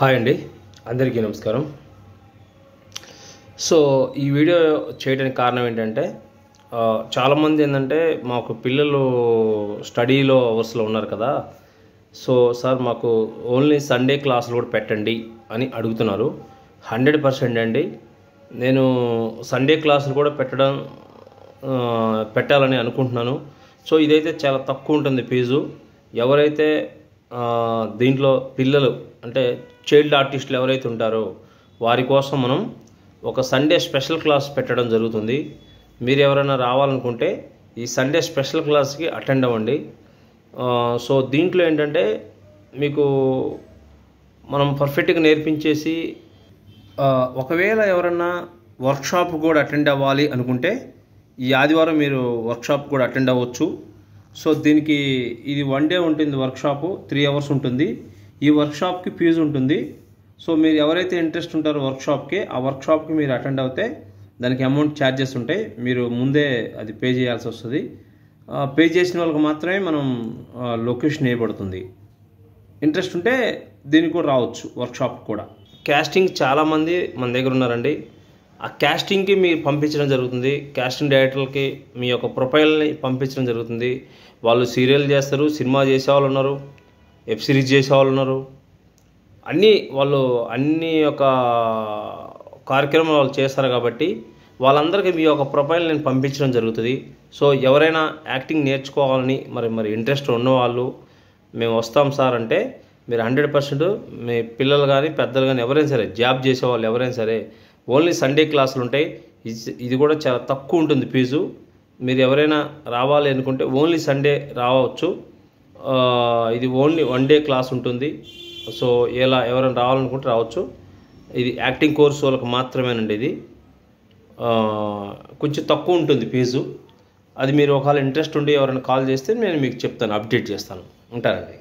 Hi అండి, అందరికీ నమస్కారం. సో ఈ వీడియో చేయడానికి కారణం ఏంటంటే చాలామంది ఏంటంటే మాకు పిల్లలు స్టడీలో అవర్స్లో ఉన్నారు కదా. సో సార్ మాకు ఓన్లీ సండే క్లాసులు కూడా పెట్టండి అని అడుగుతున్నారు. 100% అండి, నేను సండే క్లాసులు కూడా పెట్టాలని అనుకుంటున్నాను. సో ఇదైతే చాలా తక్కువ ఉంటుంది ఫీజు. ఎవరైతే దీంట్లో పిల్లలు అంటే చైల్డ్ ఆర్టిస్టులు ఎవరైతే ఉంటారో వారి కోసం మనం ఒక సండే స్పెషల్ క్లాస్ పెట్టడం జరుగుతుంది. మీరు ఎవరైనా రావాలనుకుంటే ఈ సండే స్పెషల్ క్లాస్కి అటెండ్ అవ్వండి. సో దీంట్లో ఏంటంటే మీకు మనం పర్ఫెక్ట్గా నేర్పించేసి ఒకవేళ ఎవరన్నా వర్క్షాప్ కూడా అటెండ్ అవ్వాలి అనుకుంటే ఈ ఆదివారం మీరు వర్క్షాప్ కూడా అటెండ్ అవ్వచ్చు. సో దీనికి ఇది 1 డే ఉంటుంది, వర్క్షాపు 3 hours ఉంటుంది. ఈ వర్క్షాప్కి ఫీజు ఉంటుంది. సో మీరు ఎవరైతే ఇంట్రెస్ట్ ఉంటారో వర్క్షాప్కి, ఆ వర్క్షాప్కి మీరు అటెండ్ అవుతే దానికి అమౌంట్ ఛార్జెస్ ఉంటాయి. మీరు ముందే అది పే చేయాల్సి వస్తుంది. పే చేసిన వాళ్ళకి మాత్రమే మనం లొకేషన్ వేయబడుతుంది. ఇంట్రెస్ట్ ఉంటే దీనికి కూడా రావచ్చు, వర్క్షాప్ కూడా. కాస్టింగ్ చాలామంది మన దగ్గర ఉన్నారండి. ఆ కాస్టింగ్కి మీరు పంపించడం జరుగుతుంది. కాస్టింగ్ డైరెక్టర్లకి మీ యొక్క ప్రొఫైల్ని పంపించడం జరుగుతుంది. వాళ్ళు సీరియల్ చేస్తారు, సినిమా చేసేవాళ్ళు ఉన్నారు, వెబ్ సిరీస్ చేసేవాళ్ళు ఉన్నారు. అన్ని యొక్క కార్యక్రమాలు వాళ్ళు చేస్తారు కాబట్టి వాళ్ళందరికీ మీ యొక్క ప్రొఫైల్ నేను పంపించడం జరుగుతుంది. సో ఎవరైనా యాక్టింగ్ నేర్చుకోవాలని మరి ఇంట్రెస్ట్ ఉన్నవాళ్ళు మేము వస్తాం సార్ అంటే మీరు 100% మీ పిల్లలు కానీ పెద్దలు కానీ ఎవరైనా సరే, జాబ్ చేసేవాళ్ళు ఎవరైనా సరే, ఓన్లీ సండే క్లాసులు ఉంటాయి. ఇది కూడా చాలా తక్కువ ఉంటుంది ఫీజు. మీరు ఎవరైనా రావాలి అనుకుంటే ఓన్లీ సండే రావచ్చు. ఇది ఓన్లీ 1 డే క్లాస్ ఉంటుంది. సో ఎవరైనా రావాలనుకుంటే రావచ్చు. ఇది యాక్టింగ్ కోర్సు వాళ్ళకి మాత్రమేనండి. ఇది కొంచెం తక్కువ ఉంటుంది ఫీజు. అది మీరు ఒకవేళ ఇంట్రెస్ట్ ఉండి ఎవరైనా కాల్ చేస్తే నేను మీకు చెప్తాను, అప్డేట్ చేస్తాను. ఉంటానండి.